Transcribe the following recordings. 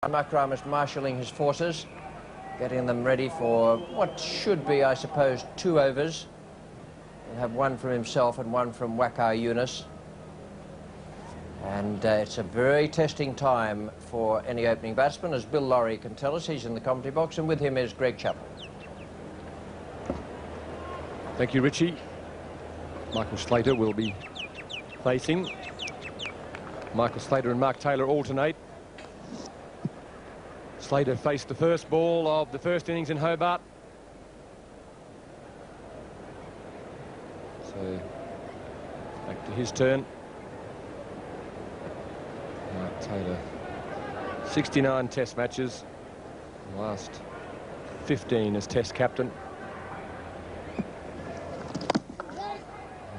Akram is marshalling his forces, getting them ready for what should be, I suppose, 2 overs. He'll have one from himself and one from Wakar Yunus. And it's a very testing time for any opening batsman, as Bill Laurie can tell us. He's in the commentary box, and with him is Greg Chappell. Thank you, Richie. Michael Slater will be facing. Michael Slater and Mark Taylor alternate. Slater faced the first ball of the first innings in Hobart. So back to his turn. Mark Taylor, 69 test matches, the last 15 as test captain.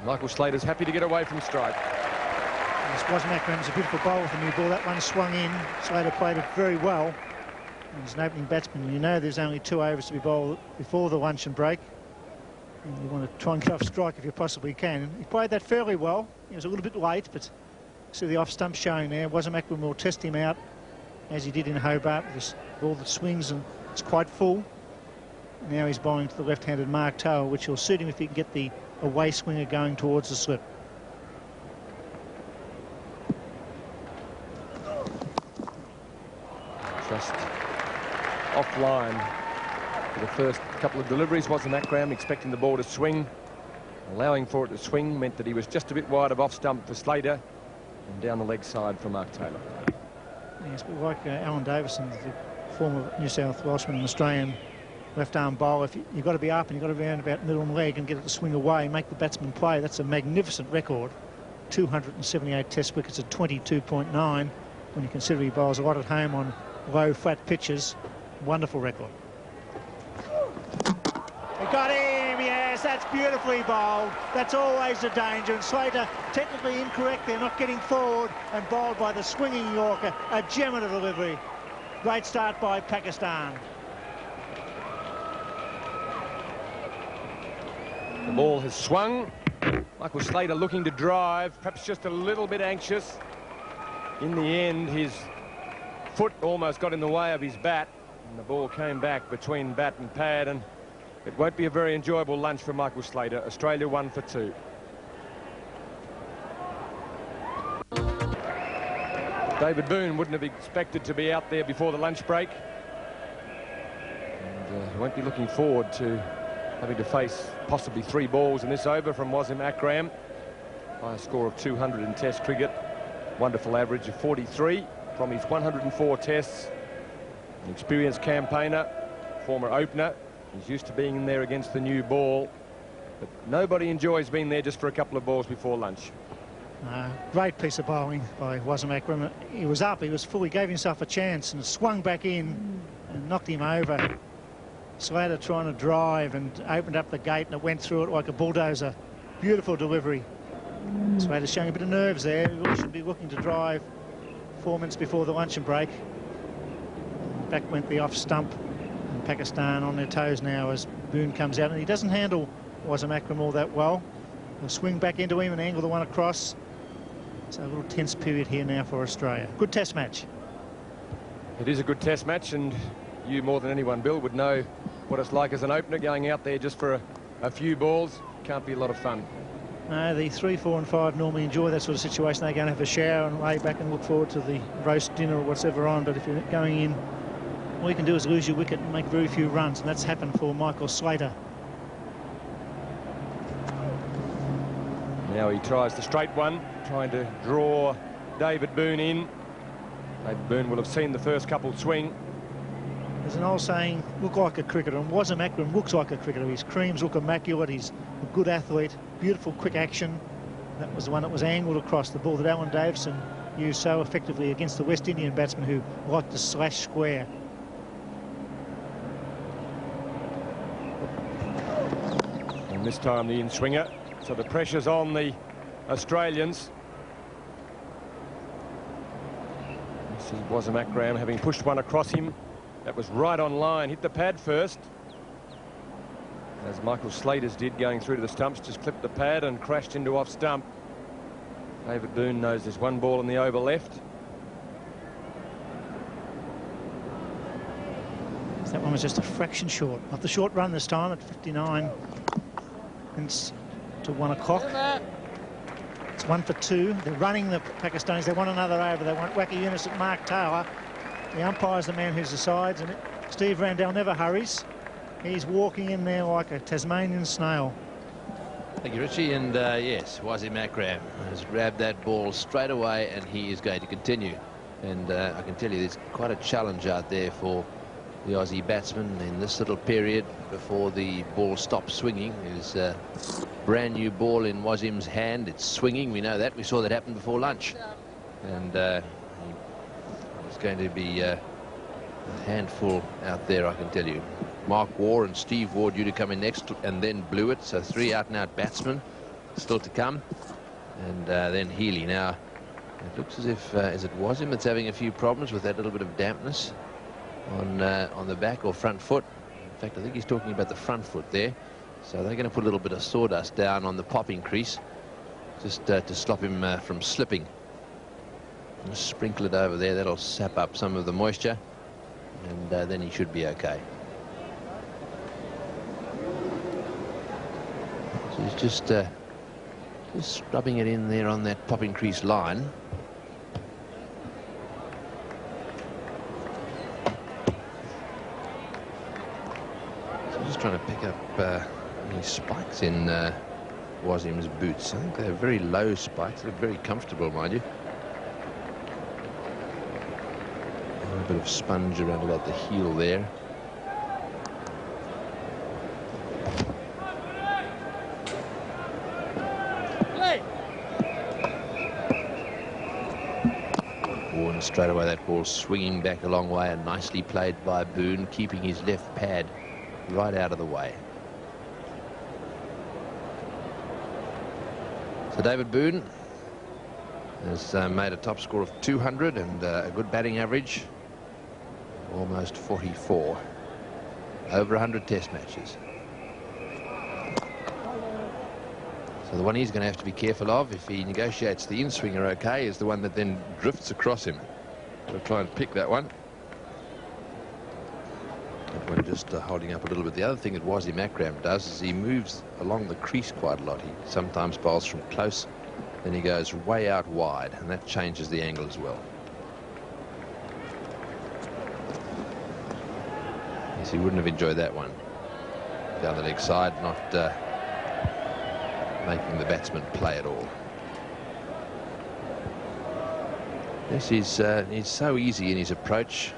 Michael Slater's happy to get away from strike. Yes, Wasim Akram's a beautiful bowl with the new ball. That one swung in. Slater played it very well. As an opening batsman, you know there's only 2 overs to be bowled before the luncheon break. And you want to try and get off strike if you possibly can. He played that fairly well. He was a little bit late, but see the off stump showing there. Wasim Akram will test him out, as he did in Hobart, with this ball that swings and it's quite full. Now he's bowling to the left-handed Mark Taylor, which will suit him if he can get the away swinger going towards the slip. Just offline for the first couple of deliveries. Wasim Akram expecting the ball to swing. Allowing for it to swing meant that he was just a bit wide of off stump for Slater and down the leg side for Mark Taylor. Yes, but like Alan Davison, the former New South Welshman and Australian left-arm bowler, if you've got to be up and you've got to be around about middle and leg and get it to swing away, make the batsman play. That's a magnificent record. 278 test wickets at 22.9 when you consider he bowls a lot at home on low flat pitches. Wonderful record. He got him, yes, that's beautifully bowled. That's always a danger, and Slater technically incorrect there, not getting forward, and bowled by the swinging Yorker. A gem of a delivery. Great start by Pakistan. The ball has swung. Michael Slater looking to drive, perhaps just a little bit anxious. In the end, his foot almost got in the way of his bat, and the ball came back between bat and pad, and it won't be a very enjoyable lunch for Michael Slater. Australia 1 for 2. David Boone wouldn't have expected to be out there before the lunch break, and he won't be looking forward to having to face possibly 3 balls in this over from Wasim Akram. High score of 200 in Test cricket. Wonderful average of 43 from his 104 tests. An experienced campaigner, former opener. He's used to being in there against the new ball. But nobody enjoys being there just for a couple of balls before lunch. Great piece of bowling by Wasim Akram. He was up, he was full, he gave himself a chance and swung back in and knocked him over. Slater trying to drive and opened up the gate, and it went through it like a bulldozer. Beautiful delivery. Slater showing a bit of nerves there. He really should be looking to drive 4 minutes before the luncheon break. Back went the off stump, and Pakistan on their toes now as Boone comes out, and he doesn't handle Wasim Akram all that well. He'll swing back into him and angle the one across. So a little tense period here now for Australia. Good test match. It is a good test match, and you more than anyone, Bill, would know what it's like as an opener going out there just for a few balls. Can't be a lot of fun. No, the 3, 4 and 5 normally enjoy that sort of situation. They go and have a shower and lay back and look forward to the roast dinner or whatever on. But if you're going in, all you can do is lose your wicket and make very few runs, and that's happened for Michael Slater. Now he tries the straight one, trying to draw David Boone in. David Boone will have seen the first couple swing. There's an old saying, look like a cricketer, and Wasim Akram looks like a cricketer. His creams look immaculate. He's a good athlete, beautiful quick action. That was the one that was angled across the ball that Alan Davison used so effectively against the West Indian batsman who liked to slash square. And this time the in-swinger, so the pressure's on the Australians. This is Wasim Akram having pushed one across him. That was right on line, hit the pad first, as Michael Slater's did, going through to the stumps, just clipped the pad and crashed into off stump. David Boone knows there's 1 ball in the over left. That one was just a fraction short. Off the short run this time at 59 minutes to 1 o'clock. It's 1 for 2. They're running the Pakistanis. They want another over. They want Wacky Yunus at Mark Taylor. The umpire's the man who decides, and Steve Randell never hurries. He's walking in there like a Tasmanian snail. Thank you, Richie. And yes, Wasim Akram has grabbed that ball straight away, and he is going to continue. And I can tell you there's quite a challenge out there for the Aussie batsman in this little period before the ball stops swinging. There's a brand new ball in Wasim's hand. It's swinging. We know that. We saw that happen before lunch. And it's going to be a handful out there, I can tell you. Mark Waugh and Steve Waugh due to come in next, and then Blewett. So 3 out-and-out batsmen still to come. And then Healy. Now, it looks as if, is it Wasim that's having a few problems with that little bit of dampness on the back or front foot? In fact, I think he's talking about the front foot there. So they're going to put a little bit of sawdust down on the popping crease just to stop him from slipping. Just sprinkle it over there. That'll sap up some of the moisture, and then he should be okay. So he's just rubbing it in there on that popping crease line. So just trying to pick up any spikes in Wasim's boots. I think they're very low spikes. They're very comfortable, mind you. A bit of sponge around about the heel there. And straight away that ball swinging back a long way, and nicely played by Boone, keeping his left pad right out of the way. So David Boone has made a top score of 200 and a good batting average, almost 44, over 100 test matches. So the one he's going to have to be careful of, if he negotiates the in-swinger okay, is the one that then drifts across him. We'll try and pick that one. That one just holding up a little bit. The other thing that Wasim Akram does is he moves along the crease quite a lot. He sometimes bowls from close, then he goes way out wide, and that changes the angle as well. Yes, he wouldn't have enjoyed that one. Down the leg side, not making the batsman play at all. Yes, he's so easy in his approach,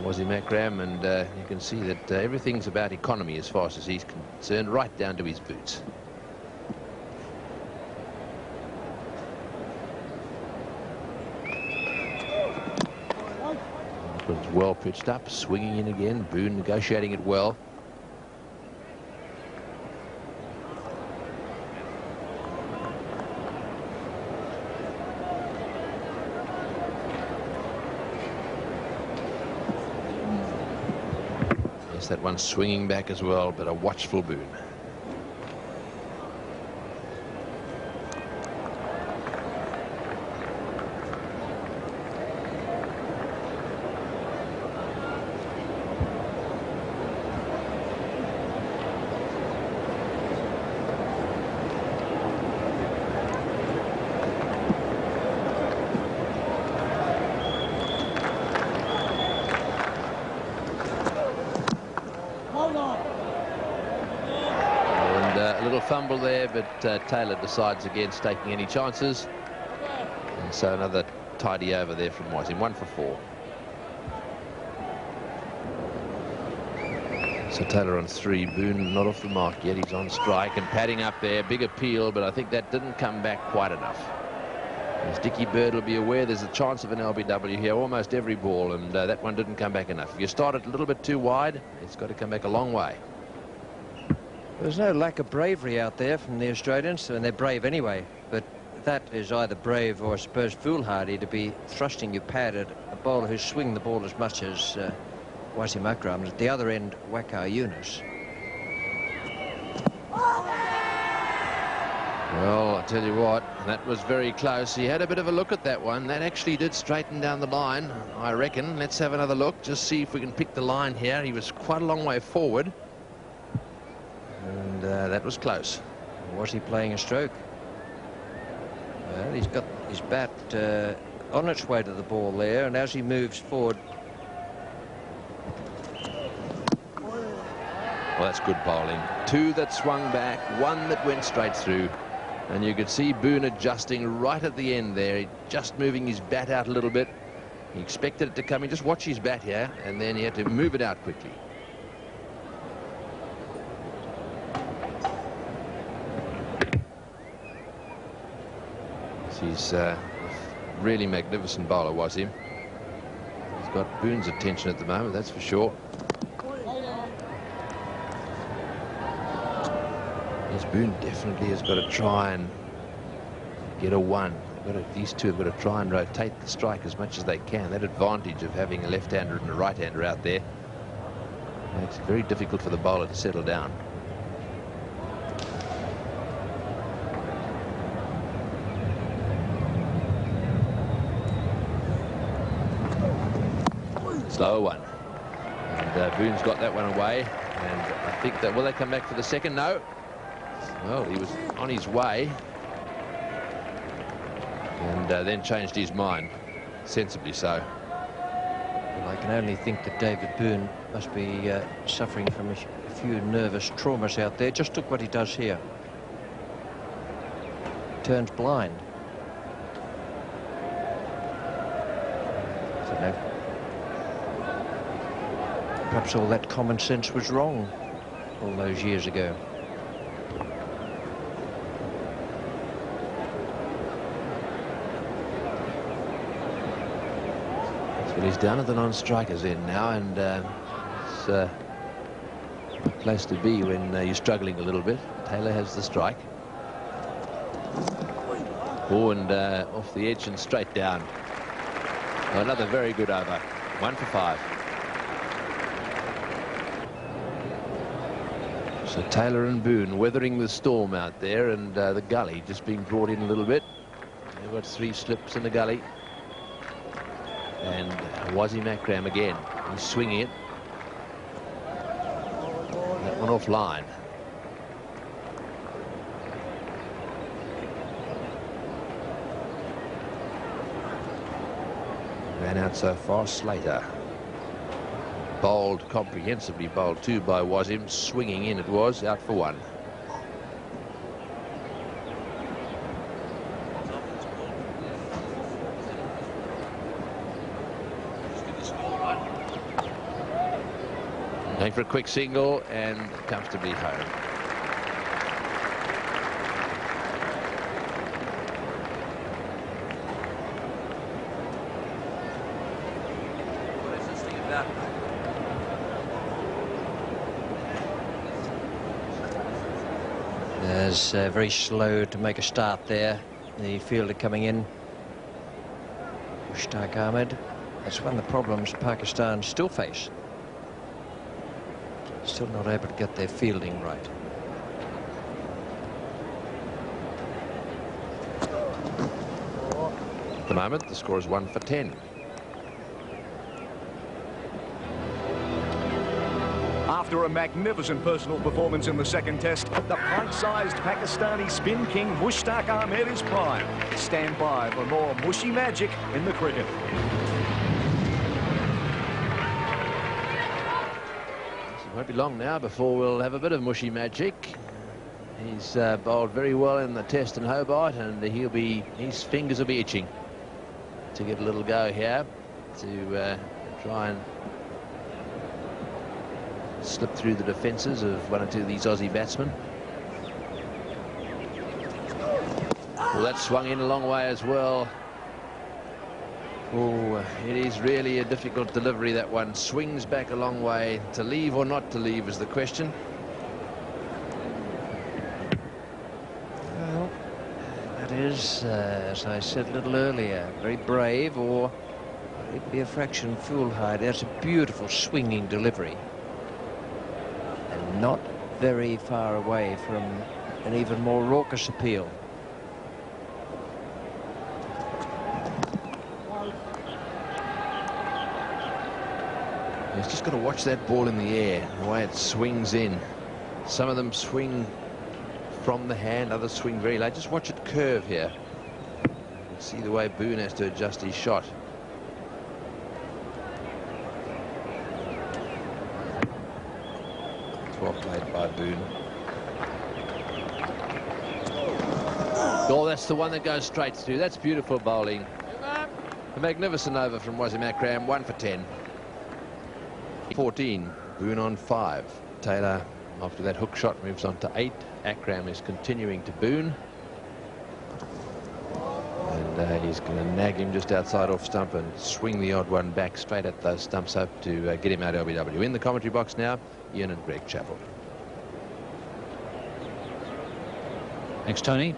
Wasim Akram, and you can see that everything's about economy as far as he's concerned, right down to his boots. It was well pitched up, swinging in again. Boone negotiating it well. That one swinging back as well, but a watchful Boone. Fumble there, but Taylor decides against taking any chances, and so another tidy over there from Wasim. 1 for 4. So Taylor on 3. Boone not off the mark yet. He's on strike and padding up there. Big appeal, but I think that didn't come back quite enough. As Dickie Bird will be aware, there's a chance of an LBW here almost every ball, and that one didn't come back enough. If you start it a little bit too wide, it's got to come back a long way. There's no lack of bravery out there from the Australians, and they're brave anyway, but that is either brave or, I suppose, foolhardy to be thrusting your pad at a bowler who's swinging the ball as much as Wasim Akram. At the other end, Wacky Yunus. Well, I tell you what, that was very close. He had a bit of a look at that one. That actually did straighten down the line, I reckon. Let's have another look, just see if we can pick the line here. He was quite a long way forward. And that was close. Was he playing a stroke? Well, he's got his bat on its way to the ball there, and as he moves forward... Well, that's good bowling. Two that swung back, one that went straight through. And you could see Boone adjusting right at the end there, just moving his bat out a little bit. He expected it to come in. Just watch his bat here, and then he had to move it out quickly. He's a really magnificent bowler, Wasim. He's got Boone's attention at the moment, that's for sure. Yes, Boone definitely has got to try and get a one. These two have got to try and rotate the strike as much as they can. That advantage of having a left-hander and a right-hander out there makes it very difficult for the bowler to settle down. Slow one. And Boone's got that one away. And I think that, will they come back for the second? No. Well, he was on his way. And then changed his mind. Sensibly so. Well, I can only think that David Boone must be suffering from a few nervous traumas out there. Just look what he does here. Turns blind. So no. Perhaps all that common sense was wrong all those years ago. Well, he's down at the non-strikers end now, and it's a place to be when you're struggling a little bit. Taylor has the strike. Oh, and off the edge and straight down. Oh, another very good over. 1 for 5. So Taylor and Boone weathering the storm out there, and the gully just being brought in a little bit. They've got 3 slips in the gully. And Wasim Akram again. He's swinging it. That one offline. Ran out so far. Slater. Bowled, comprehensively bowled too by Wasim. Swinging in it was, out for 1. Going for a quick single and comfortably home. There's very slow to make a start there. The fielder coming in, Mushtaq Ahmed. That's one of the problems Pakistan still face. Still not able to get their fielding right. At the moment, the score is 1 for 10. After a magnificent personal performance in the second test, the pint-sized Pakistani spin king Mushtaq Ahmed is prime. Stand by for more mushy magic in the cricket. It won't be long now before we'll have a bit of mushy magic. He's bowled very well in the test in Hobart, and his fingers will be itching to get a little go here to try and slip through the defences of 1 or 2 of these Aussie batsmen. Well, that swung in a long way as well. Oh, it is really a difficult delivery, that one. Swings back a long way. To leave or not to leave is the question. Well, that is, as I said a little earlier, very brave, or it'd be a fraction foolhardy. That's a beautiful swinging delivery. And not very far away from an even more raucous appeal. He's just got to watch that ball in the air, the way it swings in. Some of them swing from the hand, others swing very late. Just watch it curve here. See the way Boone has to adjust his shot. Well played by Boone. Oh, that's the one that goes straight through. That's beautiful bowling. A magnificent over from Wasim Akram. 1 for 10. 14. Boone on 5. Taylor, after that hook shot, moves on to 8. Akram is continuing to Boone. And he's going to nag him just outside off stump and swing the odd one back straight at those stumps, hope to get him out LBW. In the commentary box now, Ian and Greg Chappell. Thanks, Tony.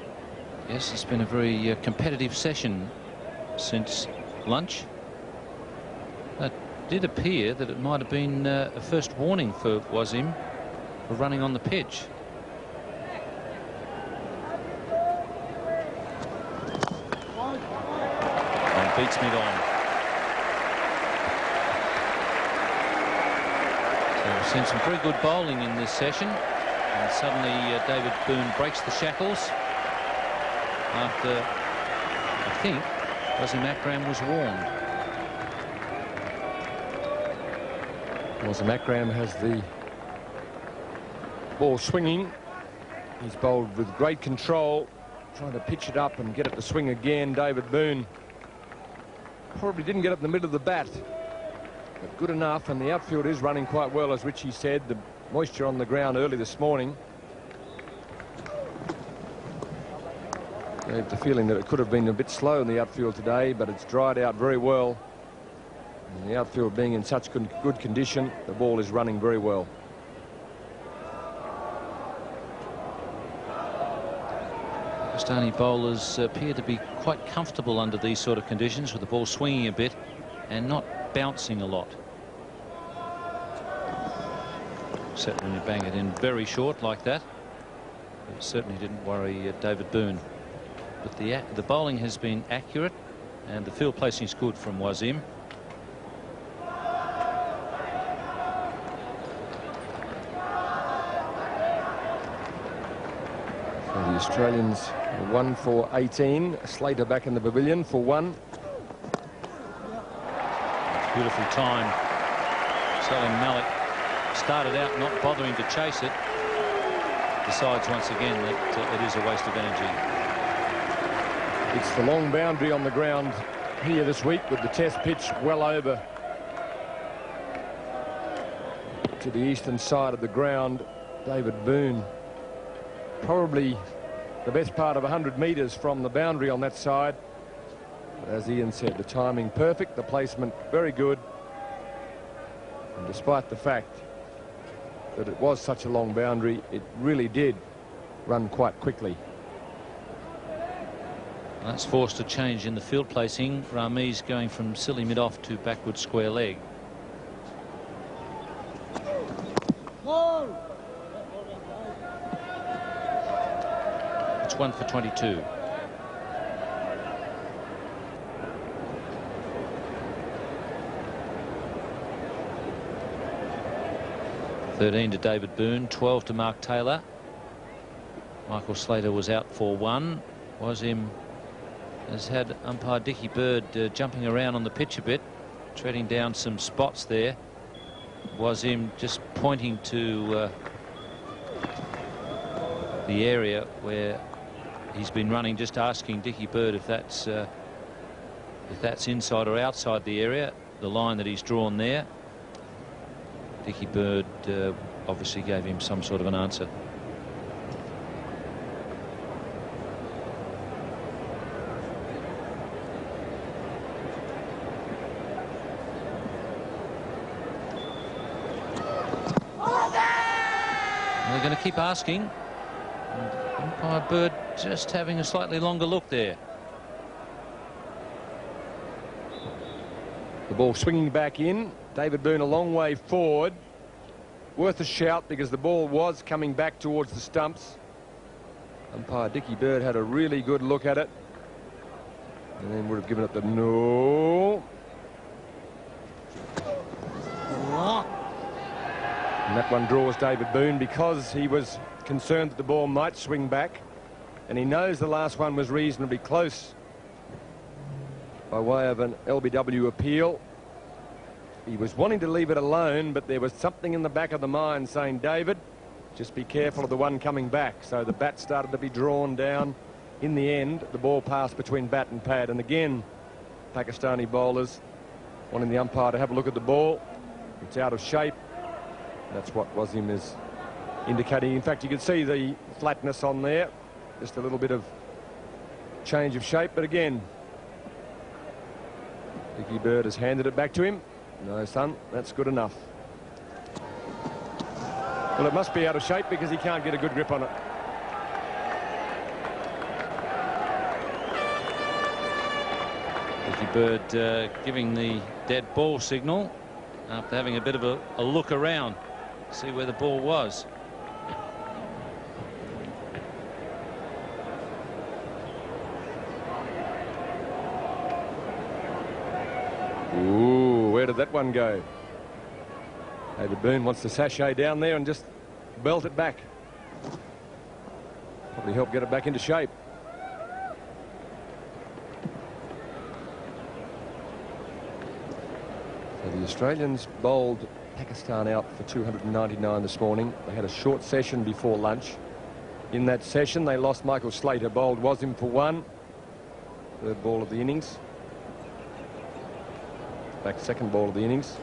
Yes, it's been a very competitive session since lunch. It did appear that it might have been a first warning for Wasim for running on the pitch. And beats mid on. So we've seen some very good bowling in this session. And suddenly David Boone breaks the shackles after, I think, Wasim Akram was warned. Wasim Akram has the ball swinging. He's bowled with great control, trying to pitch it up and get it to swing again. David Boone probably didn't get it in the middle of the bat, but good enough, and the outfield is running quite well, as Richie said. The moisture on the ground early this morning gave the feeling that it could have been a bit slow in the outfield today, but it's dried out very well. And the outfield being in such good condition, the ball is running very well. Pakistani bowlers appear to be quite comfortable under these sort of conditions, with the ball swinging a bit and not bouncing a lot. Except when you bang it in very short like that. It certainly didn't worry David Boone. But the bowling has been accurate, and the field placing is good from Wasim. So the Australians 1 for 18. Slater back in the pavilion for 1. Beautiful time. Salim Malik started out not bothering to chase it. Decides once again that it is a waste of energy. It's the long boundary on the ground here this week, with the test pitch well over to the eastern side of the ground. David Boone probably the best part of 100 metres from the boundary on that side. But as Ian said, the timing perfect, the placement very good, and despite the fact that it was such a long boundary, it really did run quite quickly. That's forced a change in the field placing. Ramiz going from silly mid-off to backward square leg. It's 1 for 22. (13 to David Boone, 12 to Mark Taylor. Michael Slater was out for 1. Wasim has had umpire Dickie Bird jumping around on the pitch a bit, treading down some spots there. Wasim just pointing to the area where he's been running, just asking Dickie Bird if that's inside or outside the area, the line that he's drawn there. Dickie Bird obviously gave him some sort of an answer. They're going to keep asking. And umpire Bird just having a slightly longer look there. The ball swinging back in. David Boone a long way forward. Worth a shout because the ball was coming back towards the stumps. Umpire Dickie Bird had a really good look at it, and then would have given it the no. that one draws David Boone because he was concerned that the ball might swing back, and he knows the last one was reasonably close by way of an LBW appeal. He was wanting to leave it alone, but there was something in the back of the mind saying, David, just be careful of the one coming back. So the bat started to be drawn down. In the end, the ball passed between bat and pad. And again, Pakistani bowlers wanting the umpire to have a look at the ball. It's out of shape. That's what Wasim is indicating. In fact, you can see the flatness on there. Just a little bit of change of shape. But again, Dickie Bird has handed it back to him. No, son, that's good enough. Well, it must be out of shape because he can't get a good grip on it. Dickie Bird giving the dead ball signal after having a bit of a look around, see where the ball was. Ooh, where did that one go? David Boone wants to sachet down there and just belt it back. Probably help get it back into shape. So the Australians bowled Pakistan out for 299 this morning. They had a short session before lunch. In that session, they lost Michael Slater, bowled Wasim for 1. Third ball of the innings. Back second ball of the innings.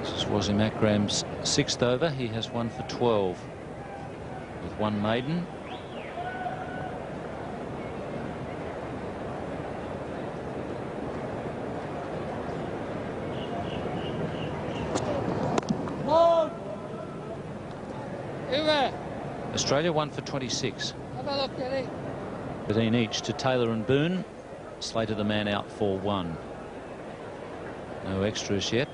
This is Wasim Akram's 6th over. He has 1 for 12 with 1 maiden. Australia 1 for 26. 13 each to Taylor and Boone. Slater the man out for 1. No extras yet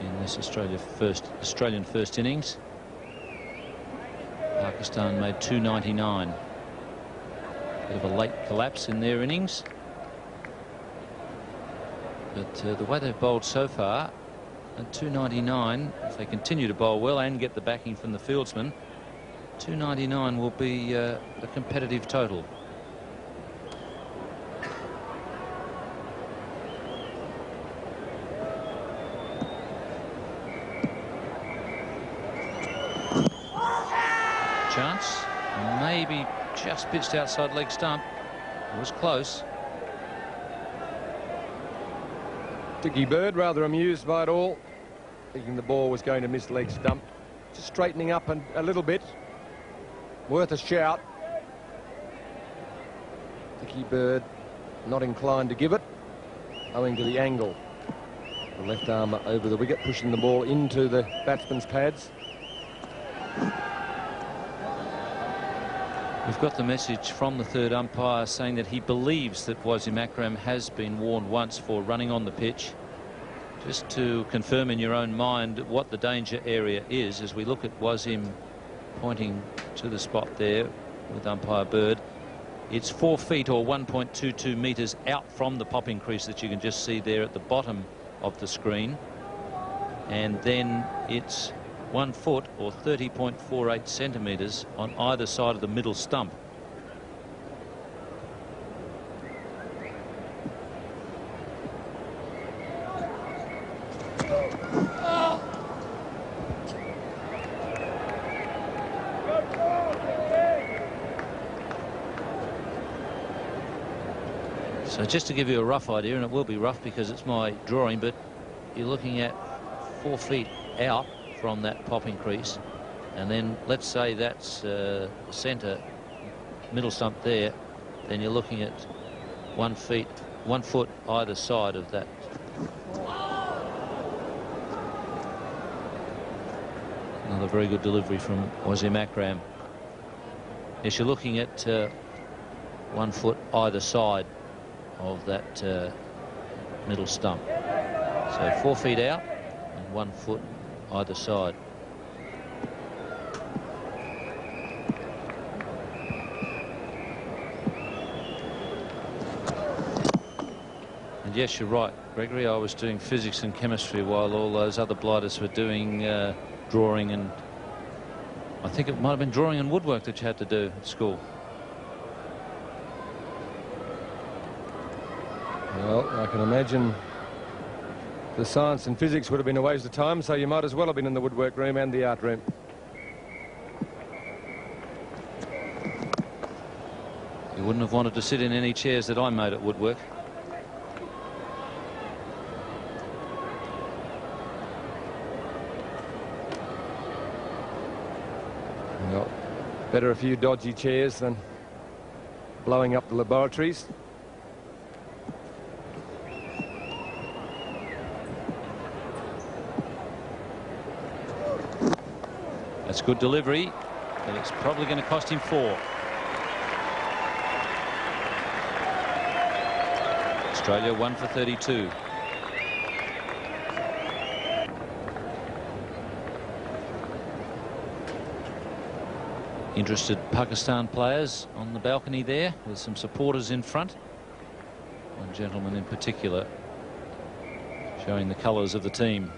in this Australian first innings. Pakistan made 299. Bit of a late collapse in their innings, but the way they've bowled so far at 299, if they continue to bowl well and get the backing from the fieldsmen, 299 will be a competitive total. Chance, maybe just pitched outside leg stump. It was close. Dickie Bird rather amused by it all, thinking the ball was going to miss leg stump. Just straightening up a little bit. Worth a shout. Dickie Bird not inclined to give it, owing to the angle. The left arm over the wicket, pushing the ball into the batsman's pads. We've got the message from the third umpire saying that he believes that Wasim Akram has been warned once for running on the pitch. Just to confirm in your own mind what the danger area is, as we look at Wasim pointing to the spot there with umpire Bird, it's 4 feet or 1.22 metres out from the popping crease that you can just see there at the bottom of the screen, and then it's 1 foot or 30.48 centimetres on either side of the middle stump. So just to give you a rough idea, and it will be rough because it's my drawing, but you're looking at 4 feet out from that popping crease, and then let's say that's centre middle stump there, then you're looking at 1 foot either side of that. Another very good delivery from Wasim Akram. Yes, you're looking at 1 foot either side of that middle stump. So 4 feet out and 1 foot either side. yes, you're right, Gregory. I was doing physics and chemistry while all those other blighters were doing drawing, and I think it might have been drawing and woodwork that you had to do at school. Well, I can imagine the science and physics would have been a waste of time, so you might as well have been in the woodwork room and the art room. You wouldn't have wanted to sit in any chairs that I made at woodwork. Well, better a few dodgy chairs than blowing up the laboratories. That's good delivery, but it's probably going to cost him 4. Australia 1 for 32. Interested Pakistan players on the balcony there with some supporters in front. One gentleman in particular showing the colours of the team.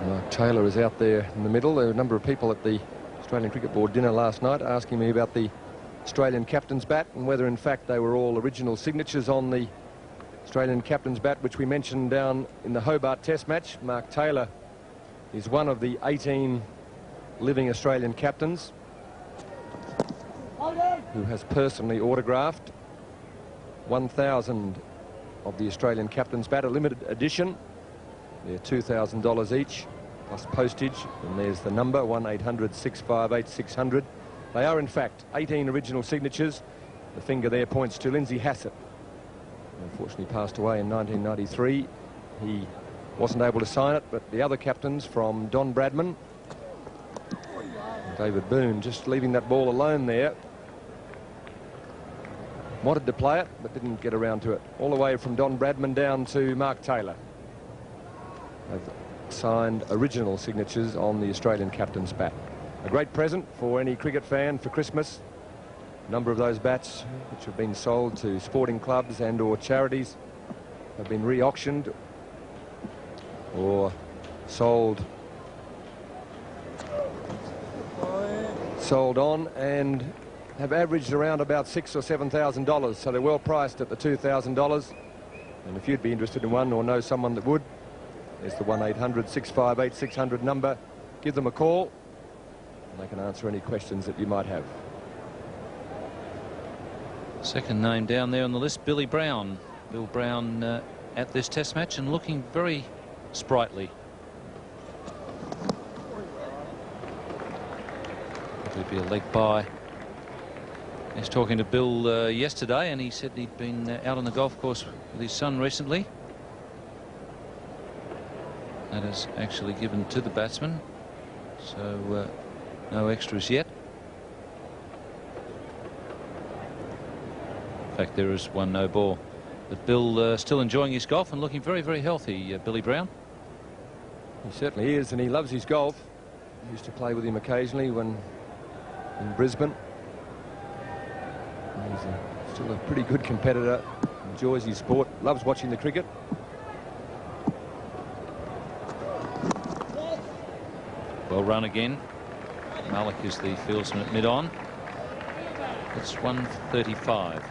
Mark Taylor is out there in the middle. There were a number of people at the Australian Cricket Board dinner last night asking me about the Australian captain's bat and whether in fact they were all original signatures on the Australian captain's bat, which we mentioned down in the Hobart Test match. Mark Taylor is one of the 18 living Australian captains who has personally autographed 1,000 of the Australian captain's bat, a limited edition. They're $2,000 each plus postage, and there's the number 1-800-658-600. They are in fact 18 original signatures. The finger there points to Lindsay Hassett, who unfortunately passed away in 1993. He wasn't able to sign it, but the other captains from Don Bradman and David Boone just leaving that ball alone there. Wanted to play it but didn't get around to it. All the way from Don Bradman down to Mark Taylor. They've signed original signatures on the Australian captain's bat. A great present for any cricket fan for Christmas. A number of those bats, which have been sold to sporting clubs and or charities, have been re-auctioned or sold on and have averaged around about $6,000 or $7,000. So they're well priced at the $2,000. And if you'd be interested in one or know someone that would, there's the 1-800-658-600 number. Give them a call and they can answer any questions that you might have. Second name down there on the list, Billy Brown. Bill Brown at this test match and looking very sprightly. Probably be a leg by. I was talking to Bill yesterday and he said he'd been out on the golf course with his son recently. That is actually given to the batsman, so no extras yet. In fact, there is one no ball. But Bill still enjoying his golf and looking very, very healthy, Billy Brown. He certainly is, and he loves his golf. I used to play with him occasionally when in Brisbane. He's still a pretty good competitor, enjoys his sport, loves watching the cricket. Well run again. Malik is the fieldsman at mid-on. It's 1 for 35.